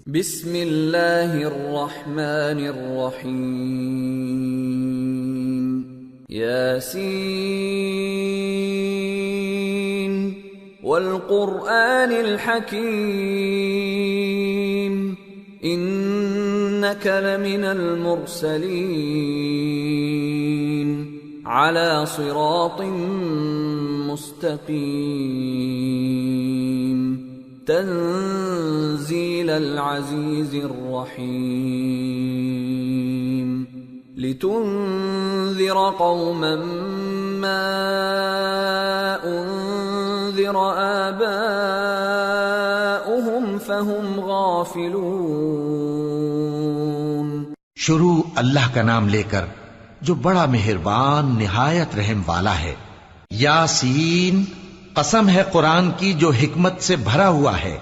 بسم اللہ الرحمن الرحیم یاسین والقرآن الحکیم انک لمن المرسلین علی صراط مستقیم تنزیل العزیز الرحیم لتنذر قوما ما انذر آباؤهم فهم غافلون۔ شروع اللہ کا نام لے کر جو بڑا مہربان نہایت رحم والا ہے۔ یاسین، قسم ہے قرآن کی جو حکمت سے بھرا ہوا ہے۔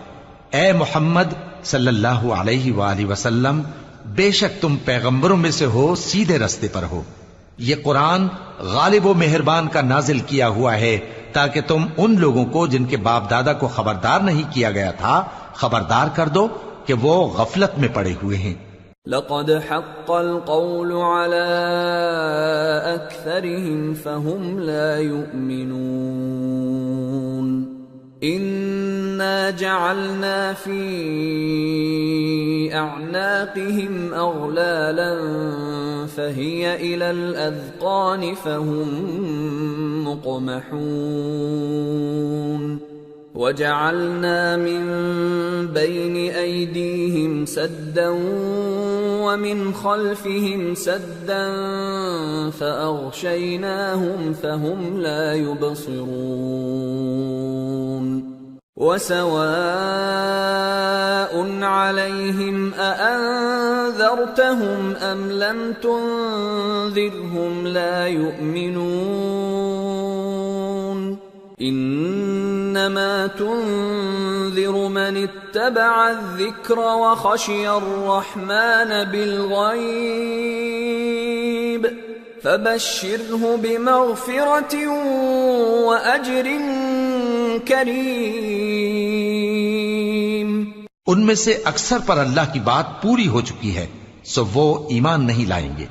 اے محمد صلی اللہ علیہ وآلہ وسلم، بے شک تم پیغمبروں میں سے ہو، سیدھے رستے پر ہو۔ یہ قرآن غالب و مہربان کا نازل کیا ہوا ہے تاکہ تم ان لوگوں کو جن کے باپ دادا کو خبردار نہیں کیا گیا تھا خبردار کر دو کہ وہ غفلت میں پڑے ہوئے ہیں۔ لقد حق القول على أكثرهم فهم لا يؤمنون إنا جعلنا في أعناقهم أغلالا فهي إلى الأذقان فهم مقمحون وَجَعَلْنَا مِن بَيْنِ أَيْدِيهِمْ سَدًّا وَمِنْ خَلْفِهِمْ سَدًّا فَأَغْشَيْنَاهُمْ فَهُمْ لَا يُبْصِرُونَ وَسَوَاءٌ عَلَيْهِمْ أَأَنذَرْتَهُمْ أَمْ لَمْ تُنذِرْهُمْ لَا يُؤْمِنُونَ انما تنذر من اتبع الذکر وخشی الرحمن بالغیب فبشره بمغفرة واجر کریم۔ ان میں سے اکثر پر اللہ کی بات پوری ہو چکی ہے سو وہ ایمان نہیں لائیں گے۔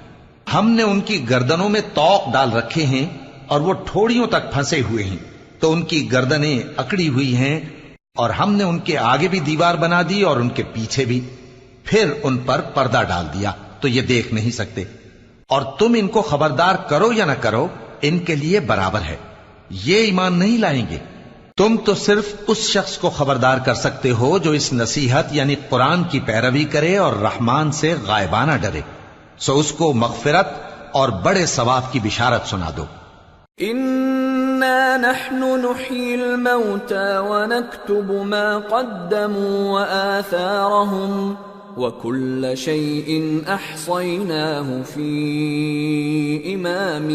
ہم نے ان کی گردنوں میں طوق ڈال رکھے ہیں اور وہ ٹھوڑیوں تک پھنسے ہوئے ہیں، تو ان کی گردنیں اکڑی ہوئی ہیں، اور ہم نے ان کے آگے بھی دیوار بنا دی اور ان کے پیچھے بھی، پھر ان پر پردہ ڈال دیا تو یہ دیکھ نہیں سکتے۔ اور تم ان کو خبردار کرو یا نہ کرو ان کے لیے برابر ہے، یہ ایمان نہیں لائیں گے۔ تم تو صرف اس شخص کو خبردار کر سکتے ہو جو اس نصیحت یعنی قرآن کی پیروی کرے اور رحمان سے غائبانہ ڈرے، سو اس کو مغفرت اور بڑے ثواب کی بشارت سنا دو۔ اِنَّا نَحْنُ نُحْيِي الْمَوْتَى وَنَكْتُبُ مَا قَدَّمُوا وَآثَارَهُمْ وَكُلَّ شَيْءٍ أَحْصَيْنَاهُ فِي إِمَامٍ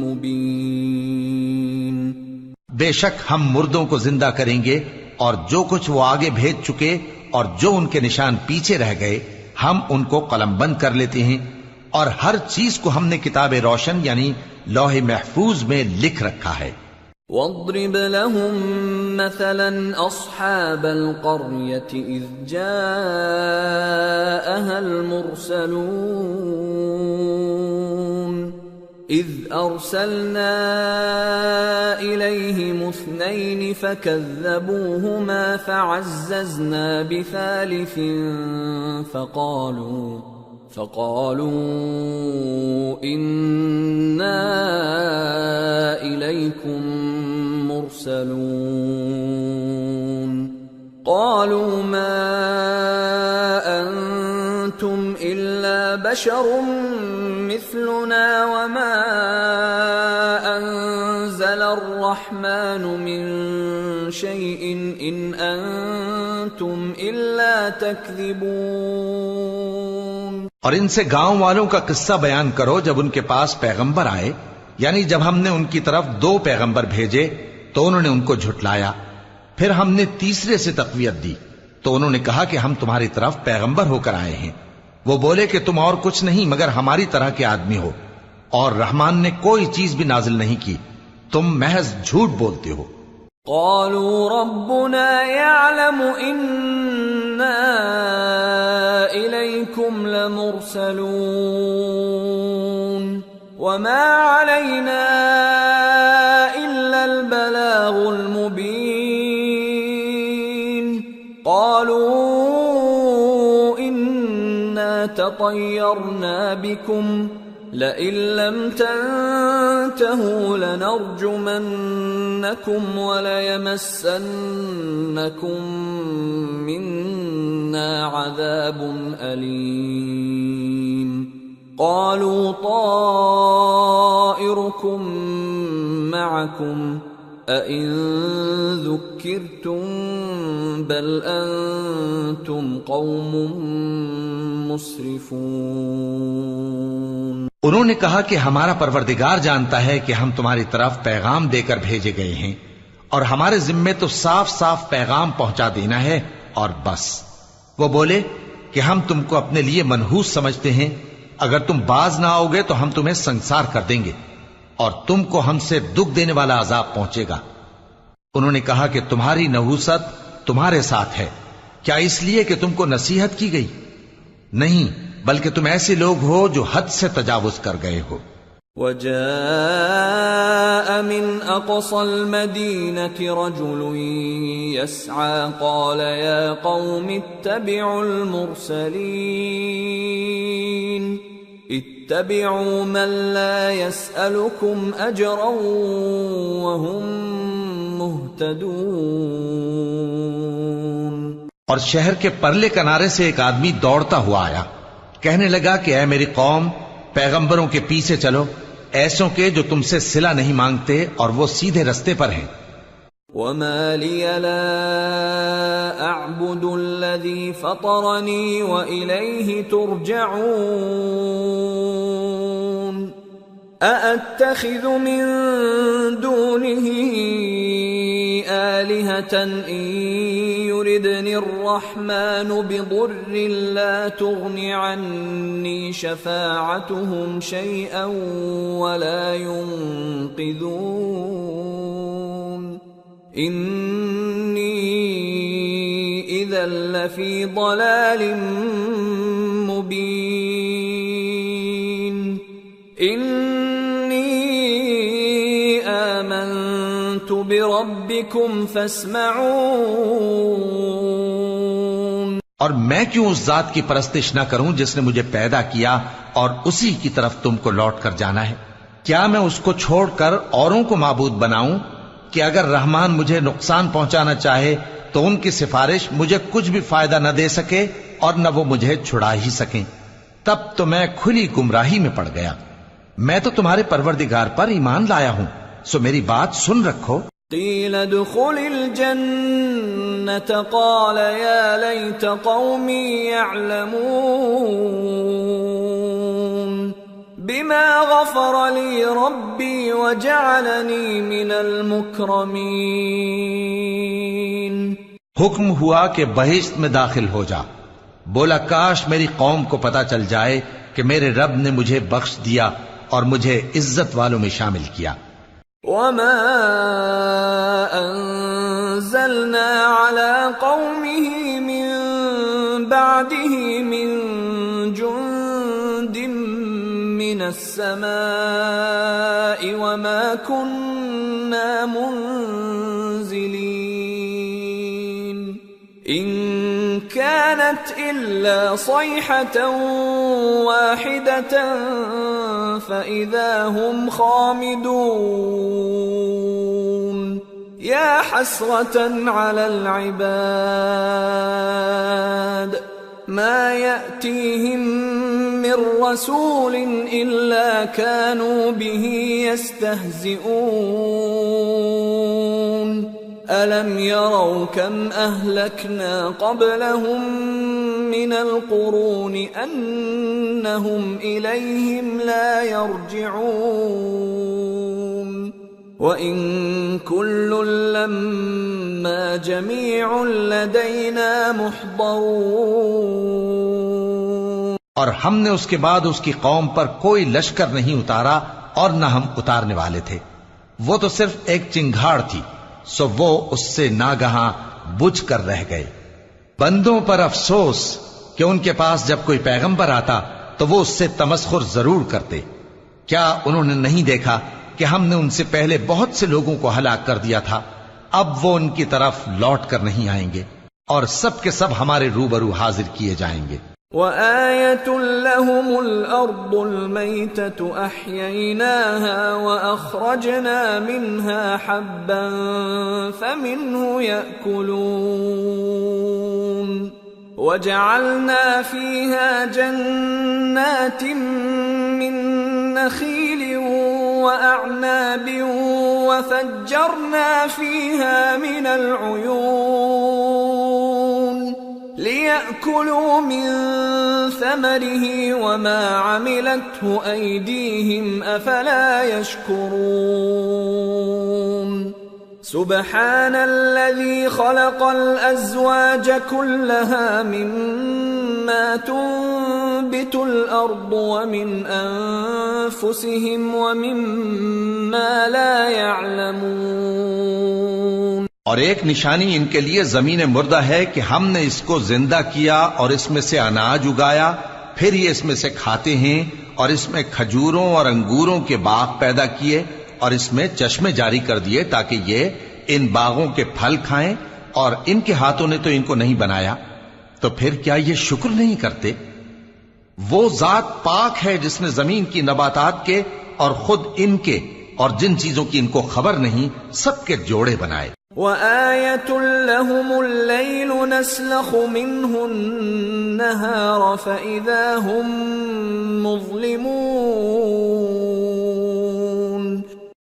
مُبِينٍ۔ بے شک ہم مردوں کو زندہ کریں گے اور جو کچھ وہ آگے بھیج چکے اور جو ان کے نشان پیچھے رہ گئے ہم ان کو قلم بند کر لیتے ہیں، اور ہر چیز کو ہم نے کتاب روشن یعنی لوح محفوظ میں لکھ رکھا ہے۔ وَاضْرِبْ لَهُمْ مَثَلًا أَصْحَابَ الْقَرْيَةِ إِذْ جَاءَهَا الْمُرْسَلُونَ إِذْ أَرْسَلْنَا إِلَيْهِمُ اثْنَيْنِ فَكَذَّبُوهُمَا فَعَزَّزْنَا بِثَالِثٍ فقالوا إنا إليكم مرسلون قالوا ما أنتم إلا بشر مثلنا وما أنزل الرحمن من شيء إن أنتم إلا تكذبون۔ اور ان سے گاؤں والوں کا قصہ بیان کرو جب ان کے پاس پیغمبر آئے، یعنی جب ہم نے ان کی طرف 2 پیغمبر بھیجے تو انہوں نے ان کو جھٹلایا، پھر ہم نے تیسرے سے تقویت دی تو انہوں نے کہا کہ ہم تمہاری طرف پیغمبر ہو کر آئے ہیں۔ وہ بولے کہ تم اور کچھ نہیں مگر ہماری طرح کے آدمی ہو، اور رحمان نے کوئی چیز بھی نازل نہیں کی، تم محض جھوٹ بولتے ہو۔ قالوا ربنا يعلم إنا لمرسلون وما علينا إلا البلاغ المبين قالوا إنا تطيرنا بكم لئن لم تنتهوا لنرجمنكم وليمسنكم منا عذاب أليم قالوا طائركم معكم أئن ذكرتم بل أنتم قوم مسرفون انہوں نے کہا کہ ہمارا پروردگار جانتا ہے کہ ہم تمہاری طرف پیغام دے کر بھیجے گئے ہیں اور ہمارے ذمے تو صاف صاف پیغام پہنچا دینا ہے اور بس۔ وہ بولے کہ ہم تم کو اپنے لیے منحوس سمجھتے ہیں، اگر تم باز نہ آؤ گے تو ہم تمہیں سنسار کر دیں گے اور تم کو ہم سے دکھ دینے والا عذاب پہنچے گا۔ انہوں نے کہا کہ تمہاری نحوست تمہارے ساتھ ہے، کیا اس لیے کہ تم کو نصیحت کی گئی؟ نہیں، بلکہ تم ایسے لوگ ہو جو حد سے تجاوز کر گئے ہو۔ وجاء من أقصى المدينة رجل يسعى قال يا قوم اتبعوا المرسلين اتبعوا من لا يسألكم أجرا وهم مهتدون۔ اور شہر کے پرلے کنارے سے ایک آدمی دوڑتا ہوا آیا، کہنے لگا کہ اے میری قوم، پیغمبروں کے پیچھے چلو، ایسوں کے جو تم سے صلہ نہیں مانگتے اور وہ سیدھے رستے پر ہیں۔ وما لي لا أعبد الذي فطرني وإليه ترجعون أأتخذ من دونه آلهة إن يردني الرحمن بضر لا تغن عني شفاعتهم شيئا ولا ينقذون إني إذا لفي ضلال مبين إني آمنت بربكم فاسمعون۔ اور میں کیوں اس ذات کی پرستش نہ کروں جس نے مجھے پیدا کیا اور اسی کی طرف تم کو لوٹ کر جانا ہے؟ کیا میں اس کو چھوڑ کر اوروں کو معبود بناؤں کہ اگر رحمان مجھے نقصان پہنچانا چاہے تو ان کی سفارش مجھے کچھ بھی فائدہ نہ دے سکے اور نہ وہ مجھے چھڑا ہی سکیں؟ تب تو میں کھلی گمراہی میں پڑ گیا۔ میں تو تمہارے پروردگار پر ایمان لایا ہوں، سو میری بات سن رکھو۔ قیل ادخل الجنة قال یا لیت قومی یعلمون بما غفر لی ربی وجعلنی من المکرمین۔ حکم ہوا کہ بہشت میں داخل ہو جا۔ بولا کاش میری قوم کو پتا چل جائے کہ میرے رب نے مجھے بخش دیا اور مجھے عزت والوں میں شامل کیا۔ وما انزلنا على قومه من بعده من جند من السماء وما كنا منزلين إن كانت إلا صيحة واحدة فإذا هم خامدون يا حسرة على العباد ما يأتيهم من رسول إلا كانوا به يستهزئون ألم يروا كم أهلكنا قبلهم من القرون أنهم إليهم لا يرجعون وإن كل لما جميع لدينا محضرون۔ اور ہم نے اس کے بعد اس کی قوم پر کوئی لشکر نہیں اتارا اور نہ ہم اتارنے والے تھے، وہ تو صرف ایک چنگھاڑ تھی، سو وہ اس سے ناگہاں بجھ کر رہ گئے۔ بندوں پر افسوس، کہ ان کے پاس جب کوئی پیغمبر آتا تو وہ اس سے تمسخر ضرور کرتے. کیا انہوں نے نہیں دیکھا کہ ہم نے ان سے پہلے بہت سے لوگوں کو ہلاک کر دیا تھا؟ اب وہ ان کی طرف لوٹ کر نہیں آئیں گے اور سب کے سب ہمارے روبرو حاضر کیے جائیں گے. وَآيَةٌ لَهُمُ الْأَرْضُ الْمَيْتَةُ أَحْيَيْنَاهَا وَأَخْرَجْنَا مِنْهَا حَبًّا فَمِنْهُ يَأْكُلُونَ وَجَعَلْنَا فِيهَا جَنَّاتٍ مِّن نَّخِيلٍ وَأَعْنَابٍ وَفَجَّرْنَا فِيهَا مِنَ الْعُيُونِ لِيَأْكُلُوا مِن ثَمَرِهِ وَمَا عَمِلَتْهُ أَيْدِيهِمْ أَفَلَا يَشْكُرُونَ سُبْحَانَ الَّذِي خَلَقَ الْأَزْوَاجَ كُلَّهَا مِمَّا تُنبِتُ الْأَرْضُ وَمِنْ أَنفُسِهِمْ وَمِمَّا لَا يَعْلَمُونَ. اور ایک نشانی ان کے لیے زمین مردہ ہے کہ ہم نے اس کو زندہ کیا اور اس میں سے اناج اگایا، پھر یہ اس میں سے کھاتے ہیں، اور اس میں کھجوروں اور انگوروں کے باغ پیدا کیے اور اس میں چشمے جاری کر دیے تاکہ یہ ان باغوں کے پھل کھائیں، اور ان کے ہاتھوں نے تو ان کو نہیں بنایا، تو پھر کیا یہ شکر نہیں کرتے؟ وہ ذات پاک ہے جس نے زمین کی نباتات کے اور خود ان کے اور جن چیزوں کی ان کو خبر نہیں سب کے جوڑے بنائے. وَآيَةٌ لَهُمُ اللَّيْلُ نَسْلَخُ مِنْهُ النَّهَارَ فَإِذَا هُمْ مُظْلِمُونَ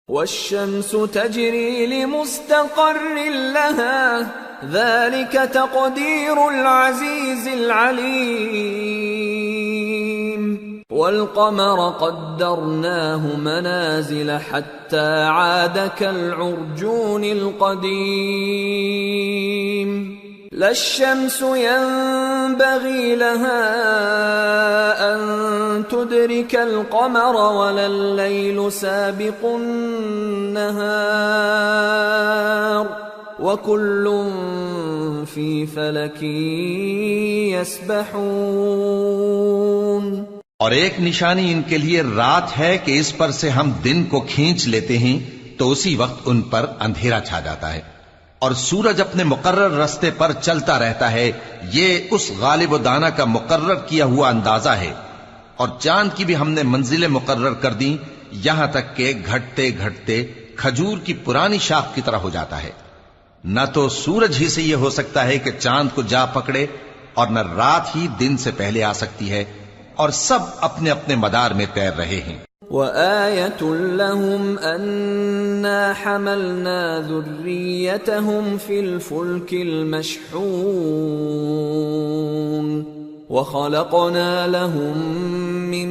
وَالشَّمْسُ تَجْرِي لِمُسْتَقَرٍّ لَهَا ذَلِكَ تَقْدِيرُ الْعَزِيزِ الْعَلِيمِ. وَالْقَمَرَ قَدَّرْنَاهُ مَنَازِلَ حَتَّى عَادَ كَالْعُرْجُونِ الْقَدِيمِ. لَا الشَّمْسُ يَنبَغِي لَهَا أَن تُدْرِكَ الْقَمَرَ وَلَا اللَّيْلُ سَابِقُ النَّهَارِ وَكُلٌّ فِي فَلَكٍ يَسْبَحُونَ. اور ایک نشانی ان کے لیے رات ہے کہ اس پر سے ہم دن کو کھینچ لیتے ہیں تو اسی وقت ان پر اندھیرا چھا جاتا ہے، اور سورج اپنے مقرر راستے پر چلتا رہتا ہے. یہ اس غالب و دانا کا مقرر کیا ہوا اندازہ ہے. اور چاند کی بھی ہم نے منزلیں مقرر کر دیں یہاں تک کہ گھٹتے گھٹتے کھجور کی پرانی شاخ کی طرح ہو جاتا ہے. نہ تو سورج ہی سے یہ ہو سکتا ہے کہ چاند کو جا پکڑے، اور نہ رات ہی دن سے پہلے آ سکتی ہے، اور سب اپنے اپنے مدار میں تیر رہے ہیں. وَآيَةٌ لَهُمْ أَنَّا حَمَلْنَا ذُرِّيَّتَهُمْ فِي الْفُلْكِ الْمَشْحُونِ وَخَلَقْنَا لَهُم مِّن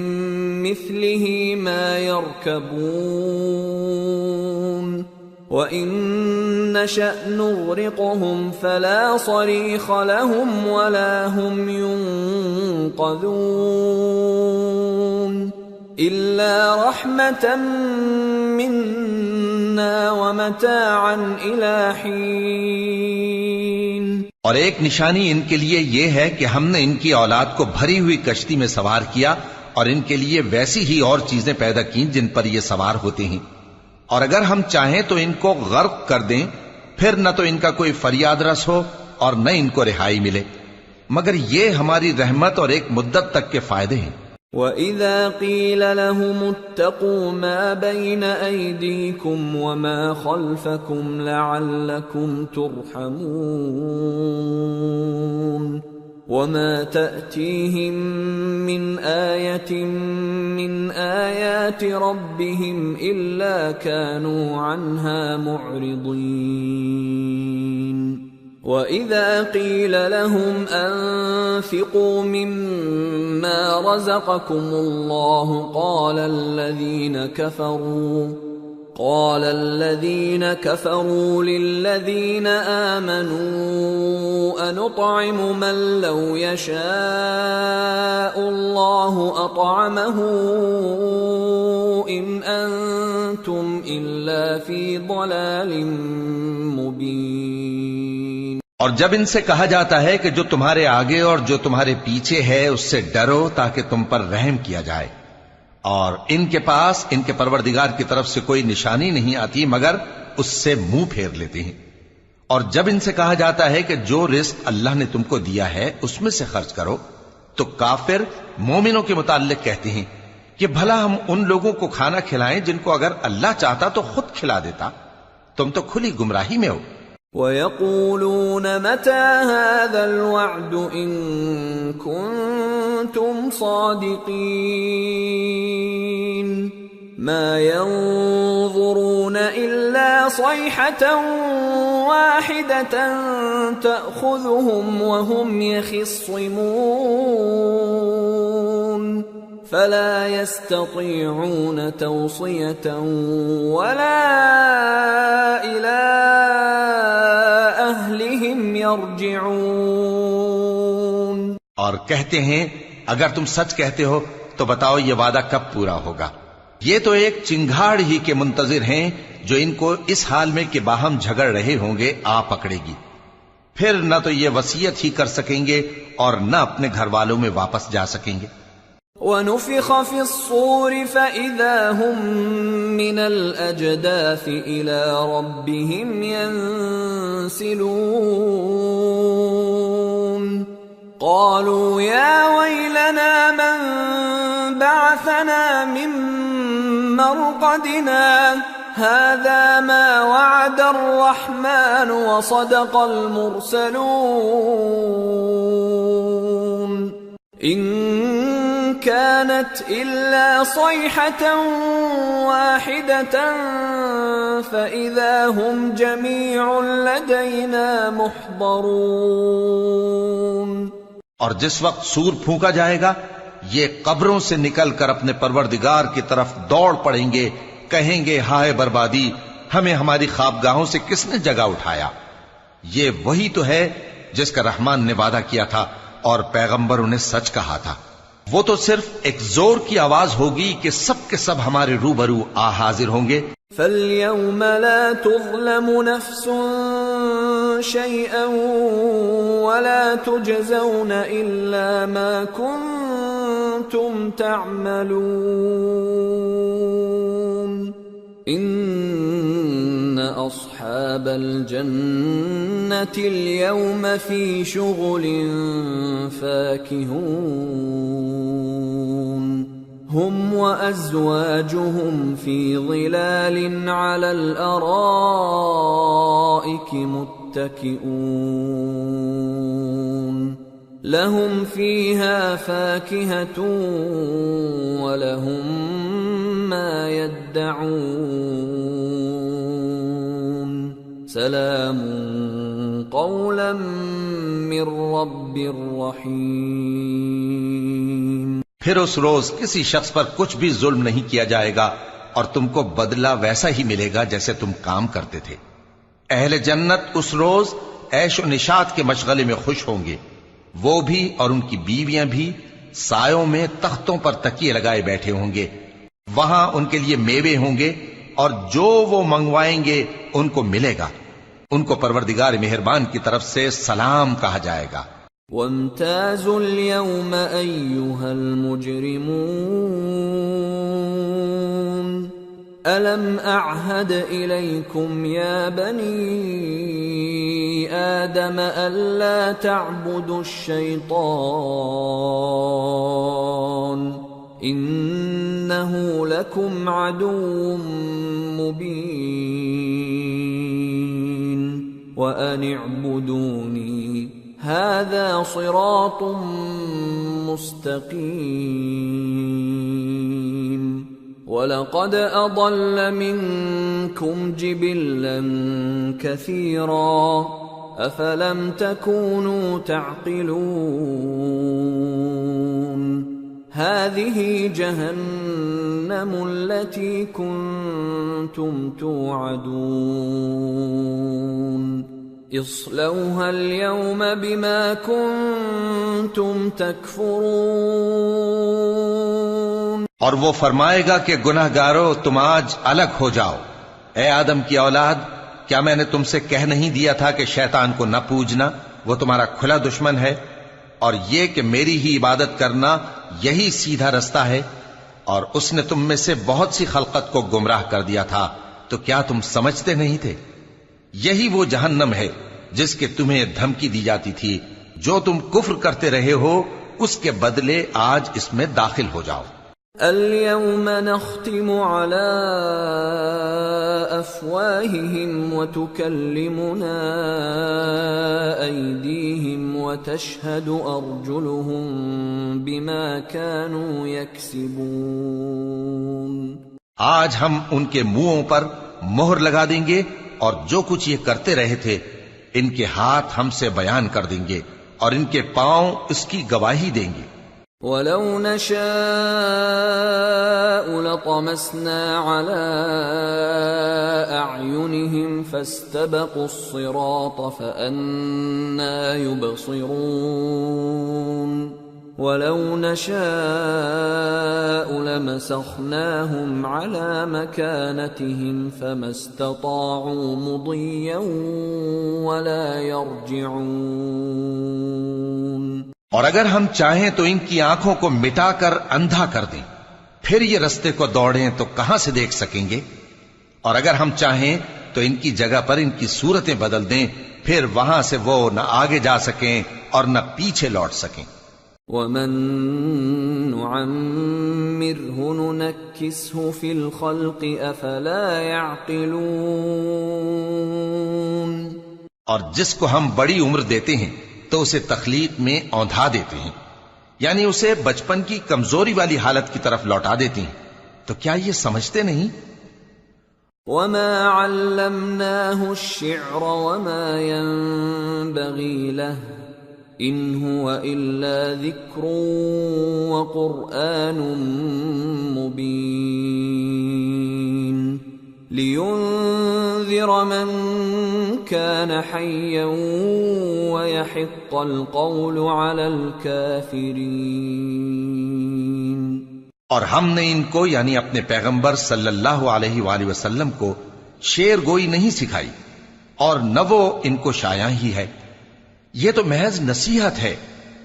مِّثْلِهِ مَا يَرْكَبُونَ وَإِن نَّشَأْ نُغْرِقْهُمْ فَلَا صَرِيخَ لَهُمْ وَلَا هُمْ يُنقَذُونَ إِلَّا رَحْمَةً مِّنَّا وَمَتَاعًا إِلَى حِينٍ. اور ایک نشانی ان کے لیے یہ ہے کہ ہم نے ان کی اولاد کو بھری ہوئی کشتی میں سوار کیا اور ان کے لیے ویسی ہی اور چیزیں پیدا کی جن پر یہ سوار ہوتے ہیں، اور اگر ہم چاہیں تو ان کو غرق کر دیں، پھر نہ تو ان کا کوئی فریاد رس ہو اور نہ ان کو رہائی ملے، مگر یہ ہماری رحمت اور ایک مدت تک کے فائدے ہیں. وَإِذَا قِيلَ لَهُمُ اتَّقُوا مَا بَيْنَ أَيْدِيكُمْ وَمَا خَلْفَكُمْ لَعَلَّكُمْ تُرْحَمُونَ وَمَا تَأْتِيهِمْ مِنْ آيَةٍ مِّنْ آيَاتِ رَبِّهِمْ إِلَّا كَانُوا عَنْهَا مُعْرِضِينَ. وَإِذَا قِيلَ لَهُمْ أَنفِقُوا مِمَّا رَزَقَكُمُ اللَّهُ قَالَ الَّذِينَ كَفَرُوا لِلَّذِينَ آمَنُوا أَنُطْعِمُ مَن لَّوْ يَشَاءُ اللَّهُ أَطْعَمَهُ إِنْ أَنتُمْ إِلَّا فِي ضَلَالٍ مُّبِينٍ. اور جب ان سے کہا جاتا ہے کہ جو تمہارے آگے اور جو تمہارے پیچھے ہے اس سے ڈرو تاکہ تم پر رحم کیا جائے، اور ان کے پاس ان کے پروردگار کی طرف سے کوئی نشانی نہیں آتی مگر اس سے منہ پھیر لیتے ہیں، اور جب ان سے کہا جاتا ہے کہ جو رزق اللہ نے تم کو دیا ہے اس میں سے خرچ کرو، تو کافر مومنوں کے متعلق کہتے ہیں کہ بھلا ہم ان لوگوں کو کھانا کھلائیں جن کو اگر اللہ چاہتا تو خود کھلا دیتا، تم تو کھلی گمراہی میں ہو۔ وَيَقُولُونَ مَتَى هَذَا الْوَعْدُ إِن كُنتُمْ صَادِقِينَ مَا يَنظُرُونَ إِلَّا صَيْحَةً وَاحِدَةً تَأْخُذُهُمْ وَهُمْ يَخِصِّمُونَ فَلَا يَسْتَطِيعُونَ تَوْصِيَةً وَلَا إِلَىٰ أَهْلِهِمْ يَرْجِعُونَ۔ اور کہتے ہیں اگر تم سچ کہتے ہو تو بتاؤ یہ وعدہ کب پورا ہوگا؟ یہ تو ایک چنگھاڑ ہی کے منتظر ہیں جو ان کو اس حال میں کہ باہم جھگڑ رہے ہوں گے آ پکڑے گی، پھر نہ تو یہ وصیت ہی کر سکیں گے اور نہ اپنے گھر والوں میں واپس جا سکیں گے۔ وَنُفِخَ فِي الصُّورِ فَإِذَا هُم مِّنَ الْأَجْدَاثِ إِلَىٰ رَبِّهِمْ يَنسِلُونَ قَالُوا يَا وَيْلَنَا مَن بَعَثَنَا مِن مَّرْقَدِنَا هَٰذَا مَا وَعَدَ الرَّحْمَٰنُ وَصَدَقَ الْمُرْسَلُونَ إِن كانت إلا صيحة واحدة فإذا هم جميع لدينا محضرون۔ اور جس وقت سور پھونکا جائے گا یہ قبروں سے نکل کر اپنے پروردگار کی طرف دوڑ پڑیں گے، کہیں گے ہائے بربادی، ہمیں ہماری خوابگاہوں سے کس نے جگہ اٹھایا؟ یہ وہی تو ہے جس کا رحمان نے وعدہ کیا تھا اور پیغمبروں نے سچ کہا تھا۔ وہ تو صرف ایک زور کی آواز ہوگی کہ سب کے سب ہمارے روبرو آ حاضر ہوں گے۔ فَالْيَوْمَ لَا تُظْلَمُ نَفْسٌ شَيْئًا وَلَا تُجْزَوْنَ إِلَّا مَا كُنتُمْ تَعْمَلُونَ إِنَّ أَصْحَابَ الْجَنَّةِ الْيَوْمَ فِي شُغُلٍ فَاكِهُونَ هُمْ وَأَزْوَاجُهُمْ فِي ظِلَالٍ عَلَى الْأَرَائِكِ مُتَّكِئُونَ لَهُمْ فِيهَا فَاكِهَةٌ وَلَهُمْ مَا يَدَّعُونَ سَلَامٌ قَوْلًا مِّن رَّبٍّ رَّحِيمٍ۔ پھر اس روز کسی شخص پر کچھ بھی ظلم نہیں کیا جائے گا اور تم کو بدلہ ویسا ہی ملے گا جیسے تم کام کرتے تھے۔ اہل جنت اس روز عیش و نشاط کے مشغلے میں خوش ہوں گے، وہ بھی اور ان کی بیویاں بھی سایوں میں تختوں پر تکیے لگائے بیٹھے ہوں گے، وہاں ان کے لیے میوے ہوں گے اور جو وہ منگوائیں گے ان کو ملے گا، ان کو پروردگار مہربان کی طرف سے سلام کہا جائے گا۔ وَامْتَازُوا الْيَوْمَ أَيُّهَا الْمُجْرِمُونَ أَلَمْ أَعْهَدْ إِلَيْكُمْ يَا بَنِي آدَمَ أَلَّا تَعْبُدُوا الشَّيْطَانَ إِنَّهُ لَكُمْ عَدُوٌّ مُّبِينٌ وَأَنِ اعْبُدُونِي هَذَا صِرَاطٌ مُّسْتَقِيمٌ وَلَقَدْ أَضَلَّ مِنكُمْ جِبِلًّا كَثِيرًا أَفَلَمْ تَكُونُوا تَعْقِلُونَ هَذِهِ جَهَنَّمُ الَّتِي كُنتُمْ تُوعَدُونَ اصْلَوْهَا الْيَوْمَ بِمَا كُنتُمْ تَكْفُرُونَ اور وہ فرمائے گا کہ گناہ گارو تم آج الگ ہو جاؤ، اے آدم کی اولاد، کیا میں نے تم سے کہہ نہیں دیا تھا کہ شیطان کو نہ پوجنا، وہ تمہارا کھلا دشمن ہے، اور یہ کہ میری ہی عبادت کرنا یہی سیدھا رستہ ہے؟ اور اس نے تم میں سے بہت سی خلقت کو گمراہ کر دیا تھا، تو کیا تم سمجھتے نہیں تھے؟ یہی وہ جہنم ہے جس کے تمہیں دھمکی دی جاتی تھی، جو تم کفر کرتے رہے ہو اس کے بدلے آج اس میں داخل ہو جاؤ۔ اليوم نختم على أفواههم وتكلمنا أيديهم وتشهد أرجلهم بما كانوا يكسبون۔ آج ہم ان کے منہوں پر مہر لگا دیں گے، اور جو کچھ یہ کرتے رہے تھے ان کے ہاتھ ہم سے بیان کر دیں گے، اور ان کے پاؤں اس کی گواہی دیں گے۔ وَلَوْ نَشَاءُ لَطَمَسْنَا عَلَىٰ أَعْيُنِهِمْ فَاسْتَبَقُوا الصِّرَاطَ فَأَنَّىٰ يُبْصِرُونَ وَلَوْ نَشَاءُ لَمَسَخْنَاهُمْ عَلَىٰ مَكَانَتِهِمْ فَمَا اسْتَطَاعُوا مُضِيًّا وَلَا يَرْجِعُونَ۔ اور اگر ہم چاہیں تو ان کی آنکھوں کو مٹا کر اندھا کر دیں، پھر یہ رستے کو دوڑیں تو کہاں سے دیکھ سکیں گے؟ اور اگر ہم چاہیں تو ان کی جگہ پر ان کی صورتیں بدل دیں، پھر وہاں سے وہ نہ آگے جا سکیں اور نہ پیچھے لوٹ سکیں۔ وَمَن نُعَمِّرْهُ نُنَكِّسْهُ فِي الْخَلْقِ أَفَلَا يَعْقِلُونَ۔ اور جس کو ہم بڑی عمر دیتے ہیں تو اسے تخلیق میں اوندھا دیتے ہیں، یعنی اسے بچپن کی کمزوری والی حالت کی طرف لوٹا دیتے ہیں، تو کیا یہ سمجھتے نہیں؟ وَمَا عَلَّمْنَاهُ الشِّعْرَ وَمَا يَنبَغِي لَهُ إِنْ هُوَ إِلَّا ذِكْرٌ وَقُرْآنٌ مُبِينٌ لِيُنذِرَ مَن كَانَ حَيًّا وَيَحِقَّ الْقَوْلُ عَلَى الْكَافِرِينَ۔ اور ہم نے ان کو یعنی اپنے پیغمبر صلی اللہ علیہ وآلہ وسلم کو شعر گوئی نہیں سکھائی، اور نہ وہ ان کو شایع ہی ہے، یہ تو محض نصیحت ہے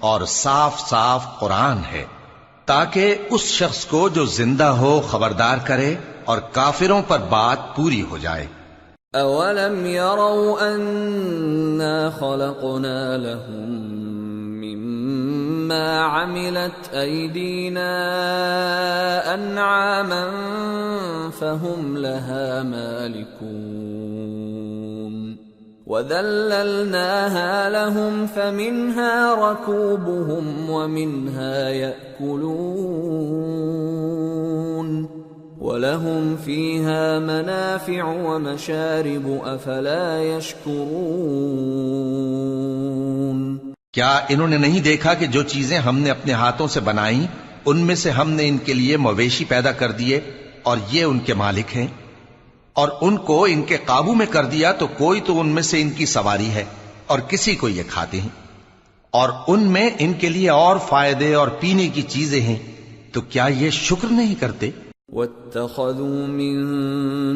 اور صاف صاف قرآن ہے، تاکہ اس شخص کو جو زندہ ہو خبردار کرے اور کافروں پر بات پوری ہو جائے۔ اولم يروا انا خلقنا لهم مما عملت ايدينا انعاما فهم لها مالكون وذللناها لهم فمنها ركوبهم ومنها يأكلون وَلَهُمْ فِيهَا مَنَافِعُ وَمَشَارِبُ أَفَلَا يَشْكُرُونَ۔ کیا انہوں نے نہیں دیکھا کہ جو چیزیں ہم نے اپنے ہاتھوں سے بنائیں ان میں سے ہم نے ان کے لیے مویشی پیدا کر دیے اور یہ ان کے مالک ہیں، اور ان کو ان کے قابو میں کر دیا تو کوئی تو ان میں سے ان کی سواری ہے اور کسی کو یہ کھاتے ہیں، اور ان میں ان کے لیے اور فائدے اور پینے کی چیزیں ہیں، تو کیا یہ شکر نہیں کرتے؟ وَاتَّخَذُوا مِن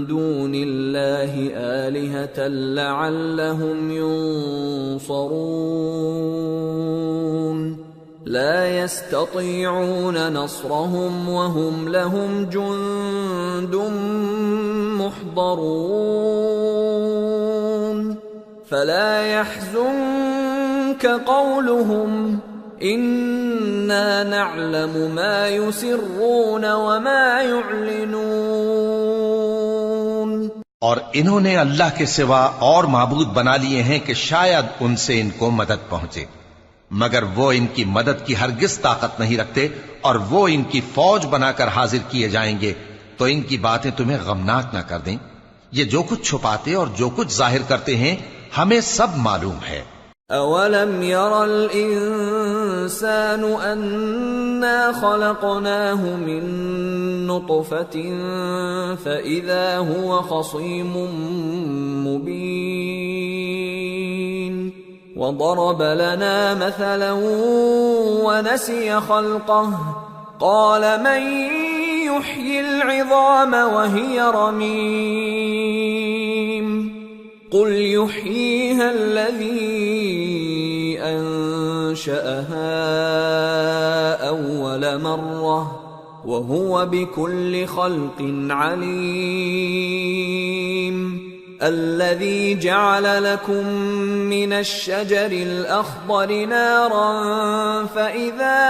دُونِ اللَّهِ آلِهَةً لَعَلَّهُمْ يُنصَرُونَ لَا يَسْتَطِيعُونَ نَصْرَهُمْ وَهُمْ لَهُمْ جُندٌ مُحْضَرُونَ فَلَا يَحْزُنكَ قَوْلُهُمْ اِنَّا نَعْلَمُ مَا يُسِرُّونَ وَمَا يُعْلِنُونَ۔ اور انہوں نے اللہ کے سوا اور معبود بنا لیے ہیں کہ شاید ان سے ان کو مدد پہنچے، مگر وہ ان کی مدد کی ہرگز طاقت نہیں رکھتے، اور وہ ان کی فوج بنا کر حاضر کیے جائیں گے تو ان کی باتیں تمہیں غمناک نہ کر دیں۔ یہ جو کچھ چھپاتے اور جو کچھ ظاہر کرتے ہیں ہمیں سب معلوم ہے۔ اولم ير الانسان انا خلقناه من نطفة فاذا هو خصيم مبين وضرب لنا مثلا ونسي خلقه قال من يحيي العظام وهي رميم قل يحييها الذي أنشأها أول مرة وهو بكل خلق عليم الذي جعل لكم من الشجر الأخضر نارا فإذا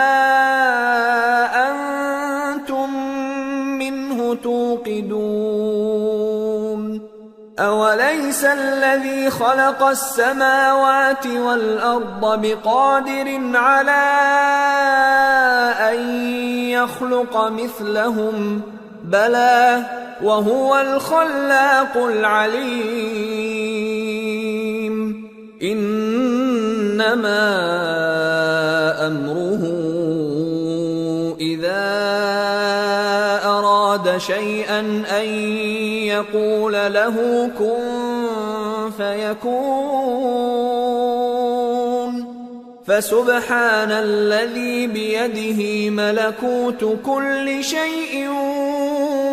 أنتم منه توقدون أوليس الذي خلق السماوات والأرض بقادر على أن يخلق مثلهم بلى وهو الخلاق العليم إنما أمره إذا أراد شيئا أن يقول له كن فيكون فسبحان الذي بيده ملكوت كل شيء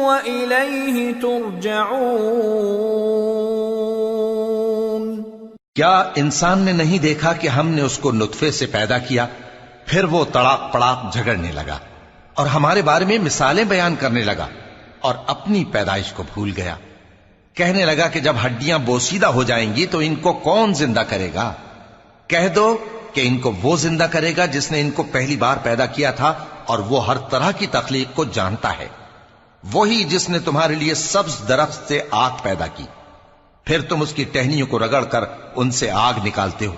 وإليه ترجعون. کیا انسان نے نہیں دیکھا کہ ہم نے اس کو نطفے سے پیدا کیا، پھر وہ تڑاک پڑاک جھگڑنے لگا اور ہمارے بارے میں مثالیں بیان کرنے لگا اور اپنی پیدائش کو بھول گیا. کہنے لگا کہ جب ہڈیاں بوسیدہ ہو جائیں گی تو ان کو کون زندہ کرے گا؟ کہہ دو کہ ان کو وہ زندہ کرے گا جس نے ان کو پہلی بار پیدا کیا تھا، اور وہ ہر طرح کی تخلیق کو جانتا ہے. وہی جس نے تمہارے لیے سبز درخت سے آگ پیدا کی، پھر تم اس کی ٹہنیوں کو رگڑ کر ان سے آگ نکالتے ہو.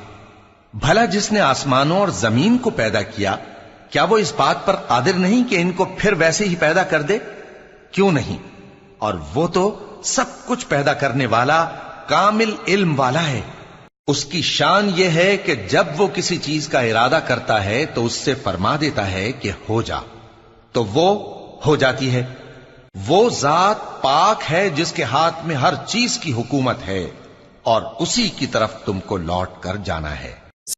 بھلا جس نے آسمانوں اور زمین کو پیدا کیا، کیا وہ اس بات پر قادر نہیں کہ ان کو پھر ویسے ہی پیدا کر دے؟ کیوں نہیں؟ اور وہ تو سب کچھ پیدا کرنے والا، کامل علم والا ہے. اس کی شان یہ ہے کہ جب وہ کسی چیز کا ارادہ کرتا ہے تو اس سے فرما دیتا ہے کہ ہو جا، تو وہ ہو جاتی ہے. وہ ذات پاک ہے جس کے ہاتھ میں ہر چیز کی حکومت ہے، اور اسی کی طرف تم کو لوٹ کر جانا ہے.